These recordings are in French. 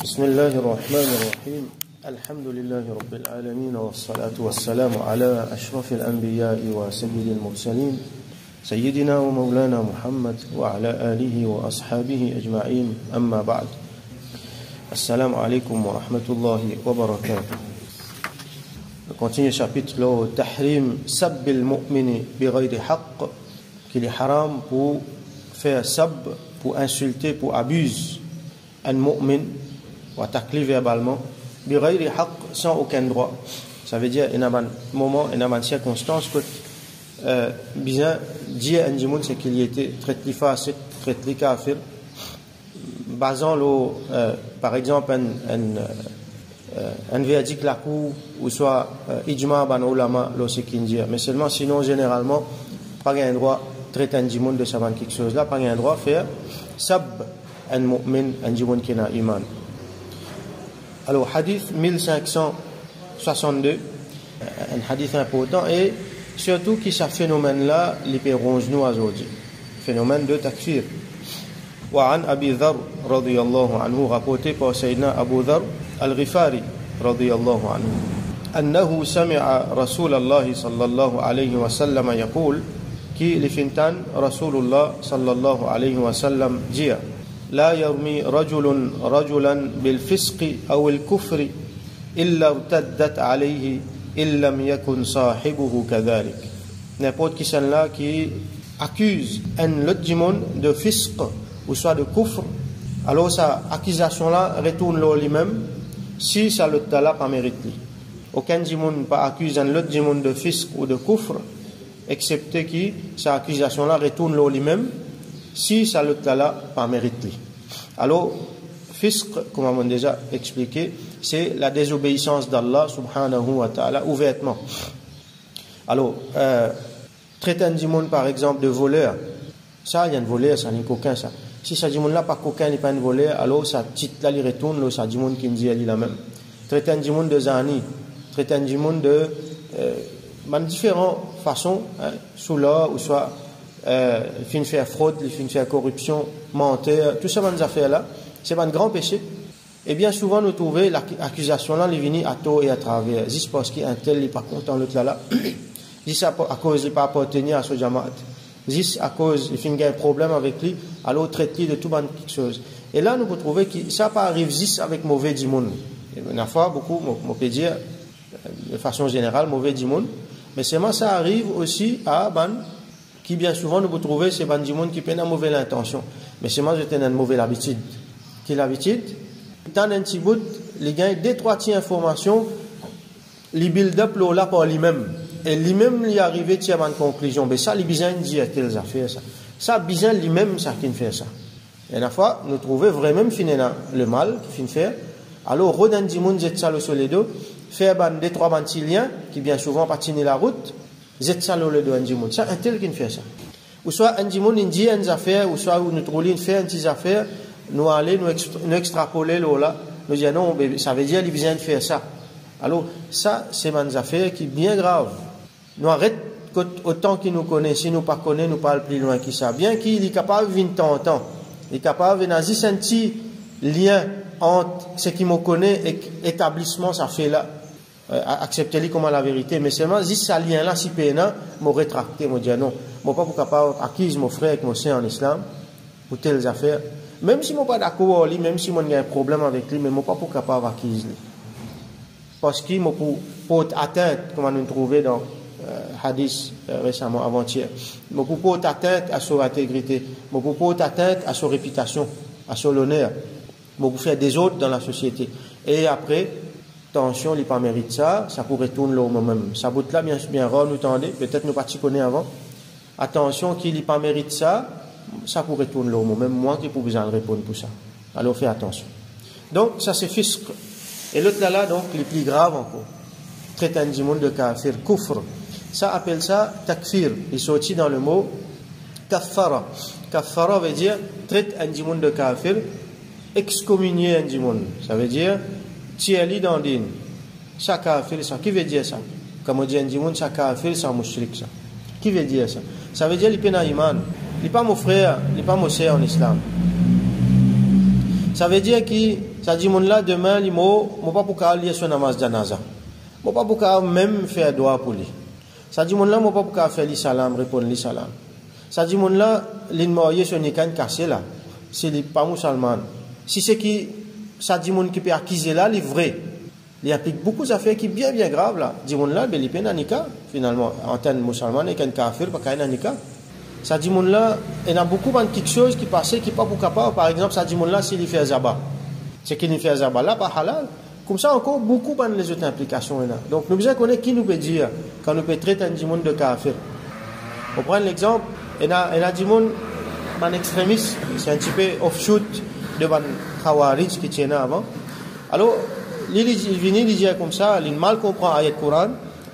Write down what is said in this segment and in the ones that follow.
بسم الله الرحمن الرحيم الحمد لله رب العالمين والصلاة والسلام على أشرف الأنبياء وسيد المرسلين سيدنا ومولانا محمد وعلى آله وأصحابه أجمعين أما بعد السلام عليكم ورحمة الله وبركاته. On continue le chapitre le tahrim sabbil mu'mini bi ghayri haqq, qu'il est haram pour faire sab, pour insulter, pour abuser un mu'min ou attaquer verbalement bi ghayri haqq, sans aucun droit. Ça veut dire il y a un moment, il y a une circonstance que bien dire un djimoun c'est qu'il y était traité facile, traité kafir, basant le par exemple un verdict la cour ou soit ijma ban ulama lo c'est qu'il dit, mais seulement sinon généralement pas un droit traiter un djimoun de savoir quelque chose là, pas un droit faire sab un mu'min, un djimoun qui n'a iman. Alors hadith 1562, un hadith important et surtout qui ce phénomène là les péronge nous aujourd'hui, phénomène de takfir. وعن أبي ذر رضي الله عنه rapporté par سيدنا أبو ذر الغفاري رضي الله عنه أنه سمع رسول الله صلى الله عليه وسلم يقول كي لفنتان رسول الله صلى الله عليه وسلم جيا لا يرمي رجل رجلا بالفسق أو الكفر إلا ارتدت عليه إن لم يكن صاحبه كذلك. N'importe qui sont là qui accuse un autre de fisq ou soit de kufr, alors sa accusation là retourne là lui-même si ça le tala pas mérite. Aucun djimoun pas accuse un autre djimoun de fisq ou de kufr excepté qui sa accusation là retourne là lui-même si ça le tala pas mérite. Alors fisq, comme on a déjà expliqué, c'est la désobéissance d'Allah subhanahu wa ta'ala ouvertement. Alors traiter un djimoun par exemple de voleur, ça il y a un voleur, ça n'est qu'aucun ça. Si ça dit là pas coquin n'est pas un voleur, alors ça titre là il retourne là ça dit qui me dit elle la même. Traiter un djimoun de zani, traiter un djimoun de différentes façons, hein, sous là ou soit fin faire fraude, fin faire corruption, menteur, tout ça des affaires là, c'est un grand péché. Et bien souvent nous trouvons l'accusation là les venir à tort et à travers. Juste parce qu'un tel n'est pas content l'autre là. Juste à cause il pas appartenir à ce jamaat. Juste à cause il finit un problème avec lui, alors traite-lui de tout quelque chose. Et là nous pouvons trouver que ça pas arrive juste avec mauvais djimoun. Une fois beaucoup on peut dire de façon générale mauvais djimoun, mais seulement ça arrive aussi à ban qui bien souvent nous pouvons trouver c'est ban djimoun qui peine à mauvaise intention, mais seulement je tenais une mauvaise habitude. Quelle habitude? Tant un petit bout, les gars deux trois petites informations, les build up là par lui-même. Et lui-même lui arrivé à une conclusion, mais ça les bizarres dit à telles affaires ça bizarre lui-même ça qui fait ça. Et la fois nous trouver vraiment finir le mal qui fin faire. Alors rodan dimoun jet ça le soledo, faire ban deux trois bantiliens qui bien souvent patiner la route, jet ça le do dimoun. Ça un tel qui fait ça. Ou soit un dimoun dit une affaire ou soit nous trouver une faire une petite affaire, nous aller nous extrapoler là, nous dire non ça veut dire les bizarres de faire ça. Alors ça c'est une affaire qui est bien grave. Nous arrêtons autant qu'il nous connaît, si nous ne pas connaît, nous parle plus loin que ça. Bien qu'il est capable de venir de temps en temps, il est capable de venir un petit lien entre ce qu'il me connaît et l'établissement, ça fait là, accepter-le comme la vérité. Mais seulement, si ce lien-là, si pénal, me rétracter, me dire non, je ne suis pas capable d'acquise mon frère qui me sait en islam, pour telles affaires. Même si je ne suis pas d'accord avec lui, même si j'ai un problème avec lui, mais je ne suis pas capable d'acquise lui. Parce qu'il me porte atteinte, comme on nous trouvait dans hadith récemment avant-hier, me porte atteinte à son intégrité, me porte atteinte à son réputation, à son honneur, me faire des autres dans la société. Et après, attention, il pas mérite ça, ça pourrait tourner là au même. Ça bout là bien rare nous tendez, peut-être nous pas connaît avant. Attention, qu'il pas mérite ça, ça pourrait tourner là au même. Moi qui peux besoin de répondre pour ça. Alors fais attention. Donc ça c'est fisq. Et l'autre là donc les plus graves encore. Traite un djimoun de kafir, kufr. Ça appelle ça takfir. Il sortit dans le mot kaffara. Kaffara veut dire traite un djimoun de kafir, excommunier un djimoun. Ça veut dire tirer dans din. Ça kafir, ça. Qui veut dire ça? Comme on dit un djimoun, ça kafir, ça mushrik, ça. Qui veut dire ça? Ça veut dire il n'est pas iman. Il n'est pas mon frère, il n'est pas mon sœur en islam. Ça veut dire que ça dit mon là demain il mot pas pour aller sur namaz janaza. Moi pas pour même faire doigt pour lui. Ça dit mon là moi pas pour faire li salam répondre li salam. Ça dit mon là l'in marié sur nikan cassé là. C'est les pas musulman. Si c'est qui ça dit mon qui peut acquiser là, il vrai. Il applique beaucoup d'affaires qui bien graves là. Dit mon là, ben il peine nika finalement en tant que musulman et qu'un kafir pas qu'un nika. Ça dit mon là, il y a beaucoup de quelque chose qui passait qui pas pour capable. Par exemple, ça dit mon là s'il fait zaba. C'est qu'il fait zaba là pas halal. Comme ça encore beaucoup de les autres implications là. Donc nous besoin connaître qui nous peut dire quand nous peut traiter un dimon de kafir. On prend l'exemple, il y a dimon un extrémiste, c'est un petit peu offshoot de ban Khawarij qui tient avant. Alors il vient lui dire comme ça, il mal comprend ayat Coran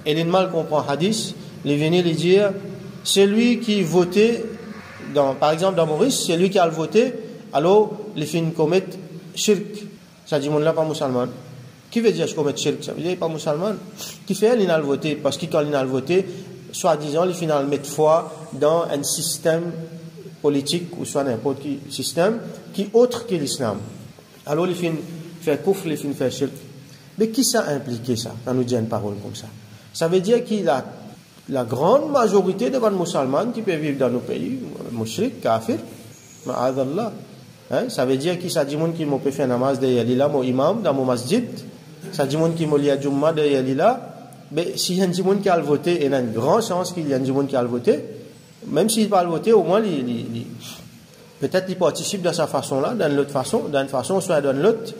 et il mal comprend hadith, il vient lui dire celui qui votait par exemple dans Maurice, c'est lui qui a voté, alors il fait commettre shirk. Ça dit mon là pas musulman. Qui veut dire je commets shirk? Ça veut dire pas musulman. Qui fait il a voté parce que quand il a voté, soi-disant il finit mettre foi dans un système politique ou soit n'importe quel système qui est autre que l'islam. Alors il finit faire kufr, il finit faire shirk. Mais qui ça impliqué ça quand nous dit une parole comme ça? Ça veut dire qu'il a la grande majorité de musulmans qui peuvent vivre dans nos pays, mushrik, kafir, ma'adallah. Ça veut dire qu'il y a des gens qui m'ont fait namaz de yalila, mon imam, dans mon masjid. Ça dit gens qui m'ont lié à Jumma de yalila. Mais s'il y a des gens qui ont voté, il y a une grande chance qu'il y a des gens qui ont voté. Même s'il n'a pas voté, au moins, peut-être qu'il participe de sa façon-là, d'une façon, soit d'une autre.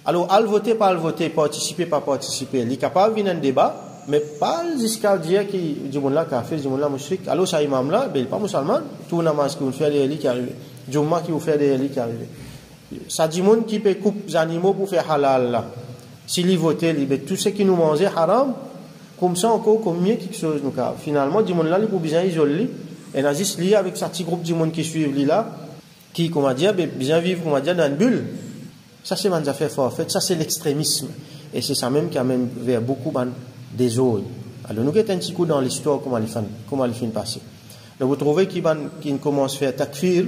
Alors, à voter, pas à voter, participer, pas participer. Il est capable de venir un débat, mais pas jusqu'à dire qu'il dit là kafir, dit là mushrik. Alors, ça imam là, il n'est pas musulman. Tout namaz qui vous fait des qui arrive. Jumma qui vous fait des qui arrive. Ça dit monde qui peut couper les animaux pour faire halal là. S'il y vote, tout ce qui nous mangeait haram, comme ça encore, comme mieux quelque chose. Donc, finalement, dit là, il faut bien isoler. Et on a juste lié avec ce petit groupe de monde qui suivent là, qui, comment dire, bien vivre, comment dire, dans une bulle. Ça, c'est une affaire forte. En fait, ça, c'est l'extrémisme. Et c'est ça même qui amène vers beaucoup de désordre. Alors, nous avons un petit coup dans l'histoire, comment il finit passer. Donc, vous trouvez qu'il commence à faire takfir,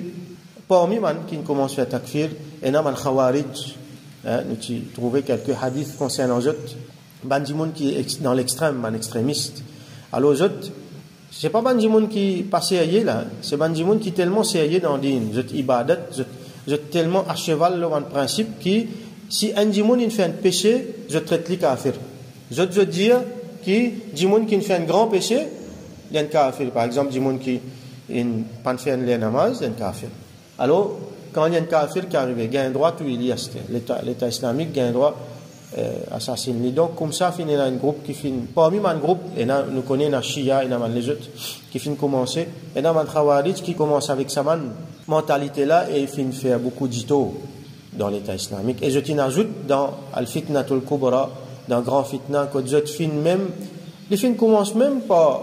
parmi les qui commence à faire takfir, et il y a un khawarij. Nous trouvons quelques hadiths concernant eux. Des gens qui est dans l'extrême, un extrémiste. Alors, eux, c'est pas des gens qui passent sérieux là, c'est des gens qui sont tellement sérieux dans le ibadat, je tellement à cheval dans le principe que si un démon fait un péché, je traite les kafir. Je veux dire que démon qui fait un grand péché, il y a un kafir. Par exemple, démon qui ne fait pas un namaz, il y a un kafir. Alors, quand il y a un kafir qui arrive, il y a un droit tout il y a l'État islamique, il y a un droit assassiner. Donc, comme ça, il y a un groupe qui finit. Parmi les groupes, nous connaissons les Shia et les autres qui finissent commencer. Et il y a un Khawarij qui commence avec sa mentalité-là et il finit faire beaucoup d'ito dans l'État islamique. Et je t'ajoute dans Al-Fitnatul Kubra, dans Grand Fitna, que je finis même, les films commencent même par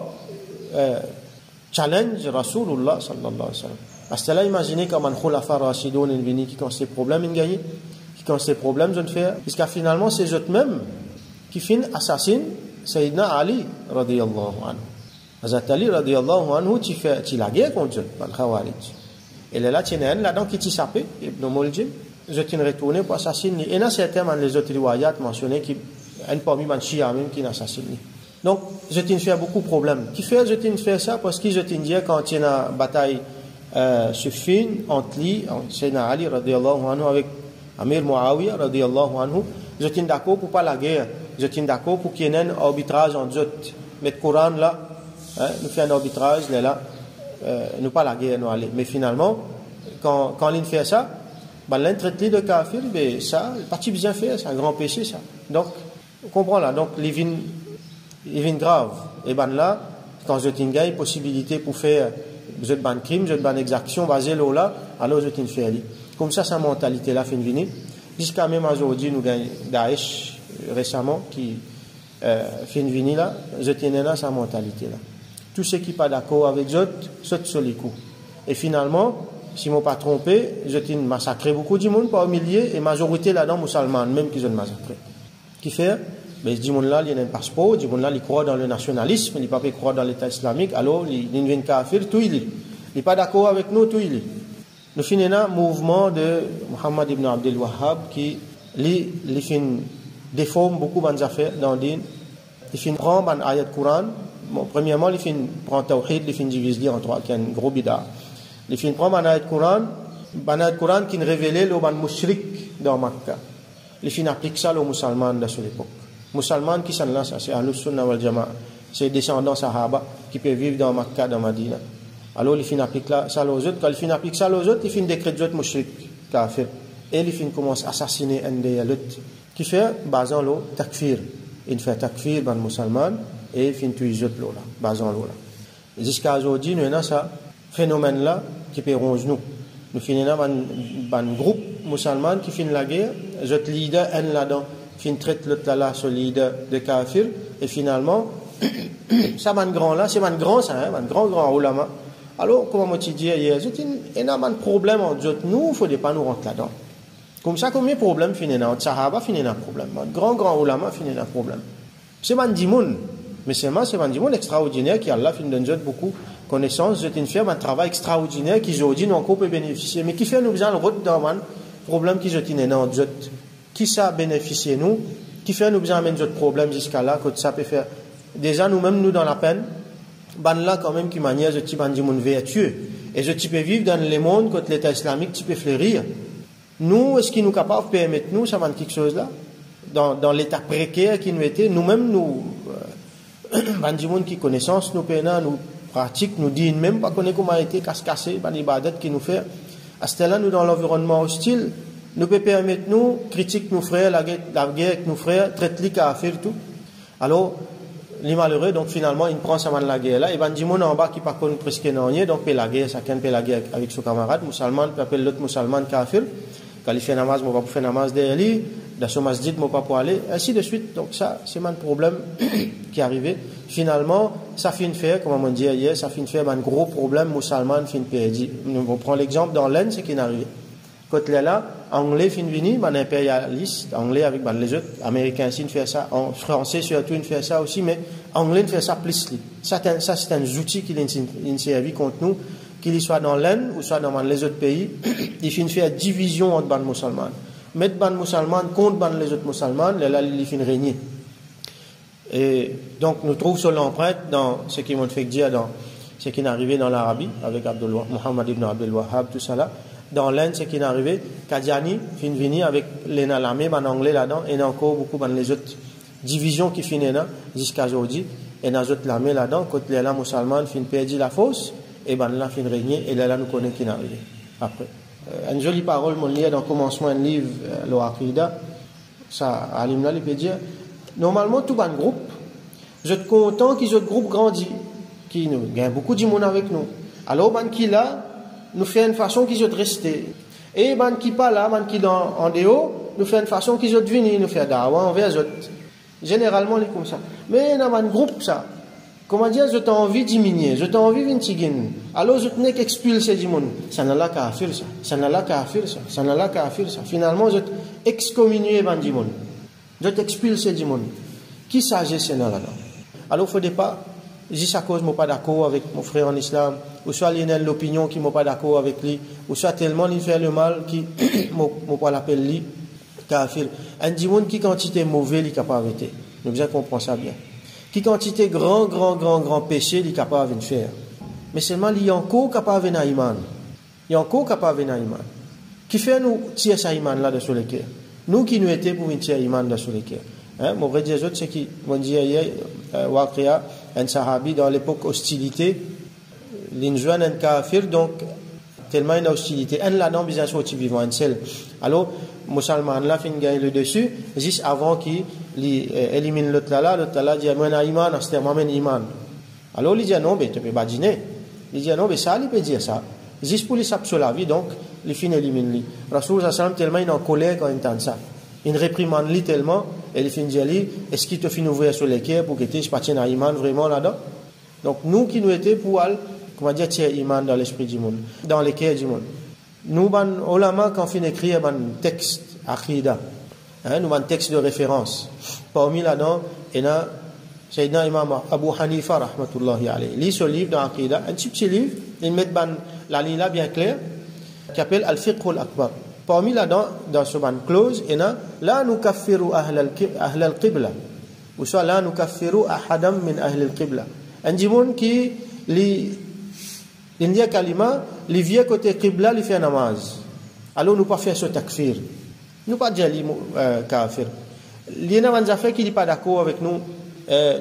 challenge Rasulullah sallallahu alayhi wa sallam. Parce que là, imaginez comme un Khulafa Rashidoun qui ont ces problèmes, ils gagnent. Quand ces problèmes je ne fais puisque finalement c'est eux-mêmes qui finissent assassinent Sayyidina Ali radiyallahu anhu. Hazrat Ali radiyallahu anhu qui fait la guerre contre le Khawarij. Et là tu n'as là donc qui t'y sapé Ibn Muljim je t'ai retourné pour assassiner et là certains dans les autres riwayat mentionné qui un parmi les Shia même qui assassiné. Donc je t'ai fait beaucoup de problèmes. Qui fait je t'ai fait ça parce que je t'ai dit quand il y a une bataille Suffin entre Sayyidina Ali radiyallahu anhu avec Amir Muawiyah radiyallahu anhu, je suis d'accord pour pas la guerre, je suis d'accord pour qu'il y ait un arbitrage entre eux. Mais le Coran là, nous fait un arbitrage là, nous pas la guerre nous aller. Mais finalement, quand il fait ça, l'un traite de kafir, mais ça, le parti bien fait, c'est un grand péché ça. Donc, on comprend là, donc les vins graves. Et là, quand je t'ai une possibilité pour faire je ban crime, je ban exaction basée là, alors je t'ai fait. Comme ça, sa mentalité-là fait une venir. Jusqu'à même aujourd'hui, nous gagnons Daesh récemment qui fait une venir là. Je tiens là sa mentalité-là. Tous ceux qui ne sont pas d'accord avec eux sautent sur les coups. Et finalement, si je ne m'ai pas trompé, je tiens massacré beaucoup de monde par milliers et majorité là-dedans musulmans, même qui ont massacré. Qui fait mais ce monde-là, il y a un passeport, ce monde-là, il croit dans le nationalisme, il ne peut pas croire dans l'État islamique, alors il vient kafir, tout il est. Il n'est pas d'accord avec nous, tout il est. nous finissons mouvement de Muhammad ibn Abdul Wahhab qui li fin déforme beaucoup de affaires dans le din. Il fin prend un ayat Coran. Bon, premièrement, il fin prend tawhid, il fin divise en trois, qui est un gros bida. Il fin prend un ayat Coran qui révélait le ban mushrik dans Makkah. Il fin applique ça aux musulmans de cette époque. Musulmans qui sont là, c'est Ahlus Sunnah wal Jama'a, c'est descendants Sahaba qui peuvent vivre dans Makkah, dans Madina. Alors il fin applique ça aux autres. Quand il fin applique ça aux autres, il fin décrète les autres mushrik, kafir. Et il fin commence à assassiner un des autres. Qui fait basant le takfir. Il fait takfir ban musulman et il fin tuer les autres là, basant là. Jusqu'à aujourd'hui, nous avons ce phénomène là qui peut ronger nous. Nous finissons un groupe musulman qui finit la guerre, les autres leaders en là-dedans, fin traite l'autre là sur leader de kafir et finalement ça man grand là, c'est man grand ça, hein, man grand ulama. Alors comment moi tu dis hier, il y a un problème entre nous, il faut pas nous rentrer là-dedans. Comme ça, combien de problèmes finissent dans le Sahaba, finissent dans le problème. Grand ulama finissent dans le problème. C'est un dimoun, mais c'est un dimoun extraordinaire qui Allah finit donner beaucoup de connaissances, c'est une firme, un travail extraordinaire qui aujourd'hui nous encore peut bénéficier, mais qui fait nous besoin de route dans un problème qui est dans le qui ça bénéficier nous, qui fait nous besoin de notre problème jusqu'à là, que ça peut faire. Déjà nous-mêmes, nous dans la peine, ban là quand même qui manière ce type de dimoun vertueux. Et ce type peut vivre dans le monde, quand l'État islamique, tu peux fleurir. Nous, est-ce qu'il nous est capable de permettre nous, ça va quelque chose là, dans l'état précaire qui nous était, nous-mêmes, nous, gens qui connaissance, nous peinons, nous pratiquons, nous disons même pas connaître comment a été cassé, ban ibadat qui nous fait. À ce là nous, dans l'environnement hostile, nous peut permettre nous, critique nos frères, la guerre avec nos frères, traite les kafir, tout. Alors, les malheureux, donc finalement, ils prennent ça la guerre là, et ben, gens en bas qui pas connaissent presque rien, donc, paie la guerre, chacun paie la guerre avec son camarade, musulman, puis appelle l'autre musulman kafir. Quand il fait namaz, moi pas pour faire namaz derrière lui, dans son masjid, moi pas pour aller, ainsi de suite. Donc ça, c'est un problème qui est arrivé. Finalement, ça finit faire, comme on dit hier, ça finit faire un gros problème musulman fin perdu. On prend l'exemple dans l'Inde, c'est qui est arrivé. Quand il est là, anglais fin vini, un impérialiste, anglais avec les autres, américains aussi fait ça, en français surtout il fait ça aussi, mais anglais fait ça plus. Ça c'est un outil qui est servi contre nous. Qu'il soit dans l'Inde ou soit dans les autres pays, il finit faire division entre les musulmans. Mettre les musulmans contre les autres musulmans, là, il finit régner. Et donc, nous trouvons sur l'empreinte dans ce qui m'a fait dire dans ce qui est arrivé dans l'Arabie, avec Muhammad ibn Abdul Wahhab, tout ça là. Dans l'Inde, ce qui est arrivé, Qadiani finit venir avec l'armée, en anglais là-dedans, et il y a encore beaucoup dans les autres divisions qui finissent là, jusqu'à aujourd'hui, et dans les autres l'armée là-dedans, quand les musulmans finissent perdre la force, et ben là fin régner et là nous connaissons qui est arrivé après une jolie parole mon lien dans le commencement d'un livre l'Aqida ça alim là il peut dire normalement tout un groupe je suis content qu'ils autres groupe grandit qui nous gagne beaucoup de monde avec nous alors ben qui là nous fait une façon qu'ils autres rester et ben qui pas là ben qui dans en dehors nous fait une façon qu'ils autres venir nous faire dawa envers eux généralement c'est comme ça mais dans un groupe ça. Comment dire, je t'ai envie de diminuer, je t'ai envie de t'igner. Alors je tenais qu'expulser du monde. Ça n'a là qu'à faire ça. Ça n'a là qu'à faire ça. Ça n'a là qu'à faire ça. Finalement, je t'excommunier du monde. Je t'expulser du monde. Qui s'agit de là? Alors, il ne faut pas, juste à cause que je ne suis pas d'accord avec mon frère en islam, ou soit il y a l'opinion qui ne suis pas d'accord avec lui, ou soit tellement il fait le mal qui ne pas l'appeler lui, kafir. Un monde qui quantité mauvais, il est capable d'arrêter. Nous devons comprendre ça bien. Qui quantité grand péché, il est capable de faire. Mais seulement, il y a encore capable de faire iman. Il y a encore capable de faire iman. Qui fait nous tirer sa iman là dessus le cœur? Nous qui nous étions pour tirer iman dessus le cœur. Hein? Mon vrai Dieu, c'est qui, mon Dieu, Waqia, un sahabi dans l'époque hostilité, l'injouan un kafir, donc, tellement une hostilité. Un là-dedans, bien sûr, tu vivant un seul. Alors, musulman là, fin gagner le dessus, juste avant qu'il élimine l'autre là, dit, moi, j'ai iman, c'est moi, j'ai iman. Alors, il dit, non, mais tu peux pas dîner. Il dit, non, mais ça, il peut dire ça. Juste pour les saper sur la vie, donc, il finit élimine lui. Rasoul sallam tellement il est en colère quand il entend ça. Il réprimande lui tellement, et il finit dire lui, est-ce qu'il te finit ouvrir sur les cœurs pour que tu sois à iman vraiment là-dedans? Donc, nous qui nous étions pour aller, comment dire, tirer iman dans l'esprit du monde, dans les cœurs du monde. Nous, au lama, quand on finit d'écrire un texte, Aqida, nous avons un texte de référence. Parmi là-dedans, il y a Sayyidina Imam Abu Hanifa, rahmatullahi alayhi. Il lit ce livre dans Aqida, un petit livre, il met la ligne là bien claire. qui appelle Al-Fiqh al-Akbar. Parmi là-dedans, dans ce ban clause, il y a la nukaffiru ahl al-qibla. Ou soit la nukaffiru ahadam min ahl al-qibla. Un dimon qui, l'india kalima, li vient côté qibla, li fait namaz. Alors nous pas faire ce takfir. Nous pas dire li kafir. Il y a un affaire qui n'est pas d'accord avec nous.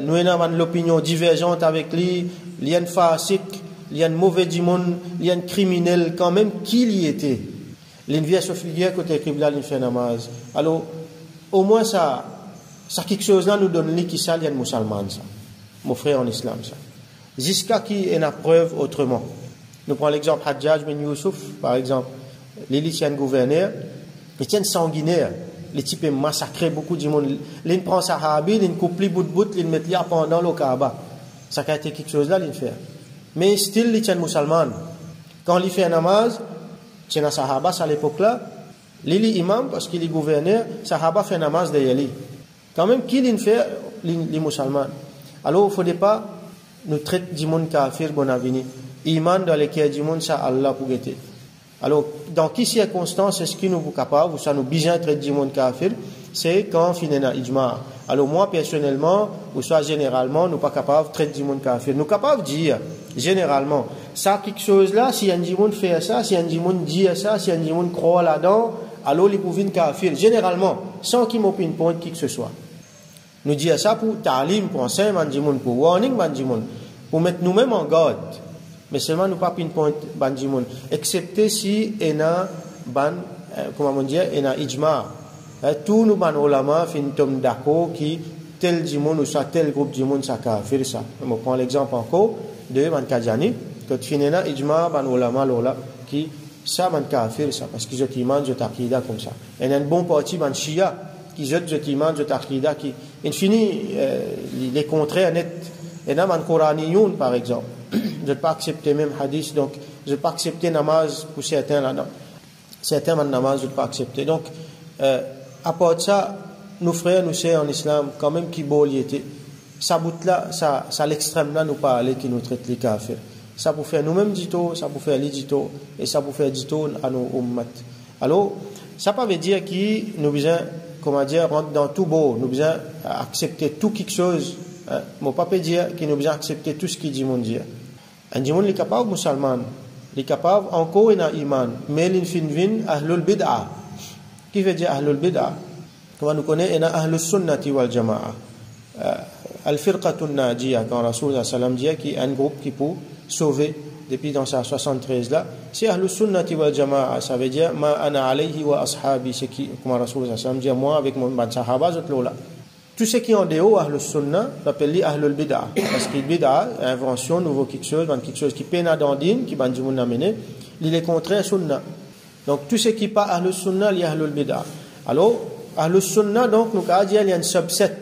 Nous avons l'opinion divergente avec lui. Il y a un fasik, il y a un mauvais dimon, il y a un criminel quand même qui y était. Il vient se figuer côté qibla, il fait namaz. Alors au moins ça quelque chose là nous donne qui ça, il y a un musulman ça. Mon frère en islam ça. Jusqu'à qui est la preuve autrement. Nous prenons l'exemple Hajjaj bin Yusuf par exemple. L'élitienne gouverneur, il tient sanguinaire. Les types massacré beaucoup de monde. L'un prend Sahabi, l'un coupe les bout de bout, l'un met là pendant le Kaaba. Ça a été quelque chose là, l'un fait. Mais still, il tient musulman. Quand il fait un namaz, c'est un Sahaba à l'époque là, il est imam parce qu'il est gouverneur, Sahaba fait un namaz derrière lui. Quand même, qui l'in fait, les musulmans. Alors, il ne faudrait pas nous traiter du monde kafir, bon avenir. Iman dans lesquels du monde, ça Allah pour guetter. Alors, dans quelles circonstances est-ce que nous sommes capables, ou ça nous besoin de traiter du monde kafir, c'est quand on finit dans l'ijma. Alors, moi, personnellement, ou soit généralement, nous ne sommes pas capables de traiter du monde kafir. Nous sommes capables de dire, généralement, ça, quelque chose là, si un monde fait ça, si un monde dit ça, si un monde croit là-dedans, alors il peut kafir. Généralement, sans qu'il m'opine point qui que ce soit. Nous disons ça pour ta'lim, pour enseigner, pour warning, pour mettre nous-mêmes en garde. Mais seulement nous pas pinpoint bandimoun, excepté si il y a comment dire, il y a ijma. Tous nous ban ulama fin tom d'accord qui tel dimoun ou soit tel groupe dimoun ça kafir ça. On prend l'exemple encore de ban Kadjani, quand finena ijma ban ulama lola qui ça ban kafir ça parce qu'ils ont iman de aqida comme ça. Il y a un bon parti ban Shia qui ont iman de aqida qui infini les contraires net. Il y a un Coraniyoun par exemple. Je ne peux pas accepter même hadith, donc je ne peux pas accepter namaz pour certains là-dedans. Certains namaz, je ne peux pas accepter. Donc, à part de ça, nos frères, nous sœurs en islam, quand même qui beau y était, ça bout là, ça l'extrême là, nous parler qui nous traite les kafirs. Ça pour faire nous-mêmes dito, ça pour faire les dito, et ça pour faire dito à nos ummat. Alors, ça ne veut pas dire que nous besoin, comment dire, rentrer dans tout beau, nous besoin accepter tout quelque chose. Mon papa dit qu'il nous besoin accepter tout ce qu'il dit mon Dieu. Un dimoun est capable musulman, il est capable encore in iman, mais il finvin ahlul bid'ah. Qui veut dire ahlul bid'ah? Comme nous connaissons, il y a ahlus sunnati wal jama'a. Al-firqatun najiyah, quand Rasul sallam dit qu'il y a un groupe qui peut sauver depuis dans sa 73 là, c'est ahlus sunnati wal jama'a, ça veut dire ma ana alayhi wa ashabi, c'est qui, comme Rasul sallam dit moi avec mon sahaba, je te là. Tous ceux qui ont des hauts ahlus sunnah, l'appellent ahlul bid'ah. Parce que bid'ah, invention, nouveau quelque chose qui peine à dandine, qui ban du monde amener, il est contraire sunnah. Donc, tous ceux qui pas ahlus sunnah, il y a ahlul bid'ah. Alors, ahlus sunnah, donc, nous avons dit, il y a un subset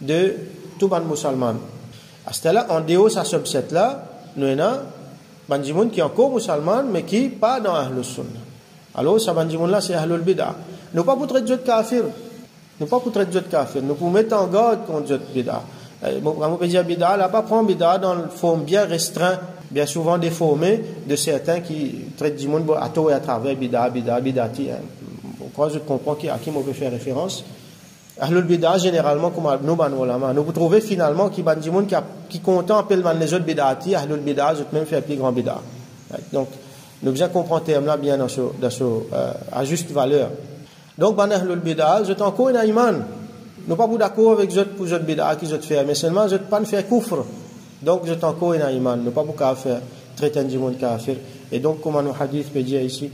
de tout ban musulman. À ce là en dehors de ce subset là, nous avons ban du monde qui est encore musulman, mais qui pas dans ahlus sunnah. Alors, ce ban du monde là, c'est ahlul bid'ah. Nous pas pour traiter de kafir. Nous ne pouvons pas traiter de kafir, nous pouvons mettre en garde contre le bid'a. Quand on peut dire bid'a, là, pas prendre bid'a dans une forme bien restreinte, bien souvent déformée de certains qui traitent du monde à tort et à travers bid'ati. Pourquoi je comprends à qui on peut faire référence? Ahlul bid'a, généralement, comme nous, nous vous trouvez finalement qui ban du monde qui content appelle les autres bid'ati, ahlul bid'a, je peux même faire plus grand bid'a. Donc, nous devons comprendre ce terme-là bien à juste valeur. Donc, ban ahlul bid'a, je encore un iman. Nous pas d'accord avec eux pour les bid'a qui je fais, mais seulement je ne pas faire kufr. Donc, je encore un iman. Nous pas beaucoup faire traiter un monde kafir. Et donc, comme nous hadith peut dire ici,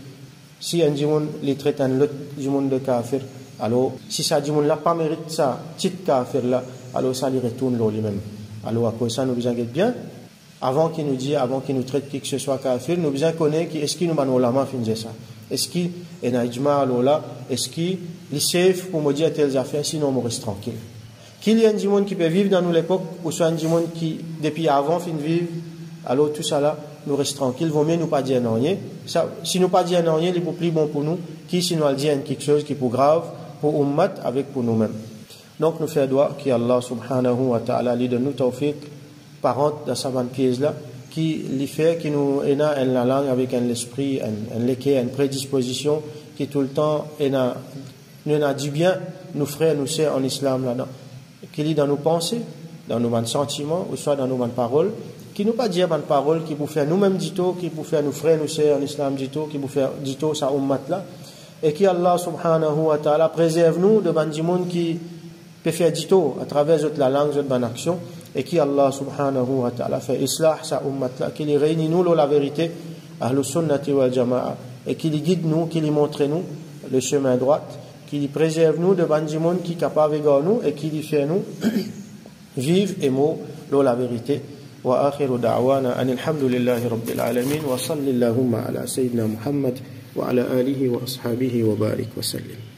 si un monde les traite un autre monde de kafir, alors si ça monde là pas mérite ça, petit kafir là, alors ça lui retourne lui-même. Alors à cause ça nous besoin d'être bien. Avant qu'il nous dise, avant qu'il nous traite qui que ce soit kafir, nous besoin connaître est-ce qu'il nous ban ulama finit ça. Est-ce qu'il est un ijma là? Est-ce qu'il est safe pour me dire telles affaires? Sinon, on reste tranquille. Qu'il y a un monde qui peut vivre dans nous l'époque, ou soit un monde qui, depuis avant, fin de vivre, alors tout ça là, nous reste tranquille. Vaut mieux nous pas dire non rien. Si nous pas dire non rien, il est plus bon pour nous, qui si nous a dit quelque chose qui est pour grave, pour ummat, avec pour nous-mêmes. Donc, nous faisons doigt, qui Allah subhanahu wa ta'ala, lui donne nous tawfiq, parente dans sa bonne pièce là, qui les fait, qui nous est la langue avec un esprit, une prédisposition, qui tout le temps nous a du bien, nous frères, nous sœurs en islam là-dedans, qui lit dans nos pensées, dans nos sentiments, ou soit dans nos paroles, qui nous pas dire bonnes paroles, qui pour faire nous-mêmes dito, qui pour faire nos frères, nous sœurs en islam dito, qui pour faire dito sa ummat là, et qui Allah subhanahu wa ta'ala préserve nous de bandi monde qui peut faire dito à travers la langue, de bonne action, et qui Allah subhanahu wa ta'ala fait islah sa ummat là, qui les réunit nous la vérité, ahlus sunnati wal jama'a, et qui les guide nous, qui les montre nous le chemin droit, qui les préserve nous de bandi monde qui capable de nous et qui les fait nous vivre et mot la vérité. Wa akhiru da'wana anil hamdulillahi rabbil alamin wa sallallahu ala sayyidina Muhammad wa ala alihi wa ashabihi wa barik wa sallim.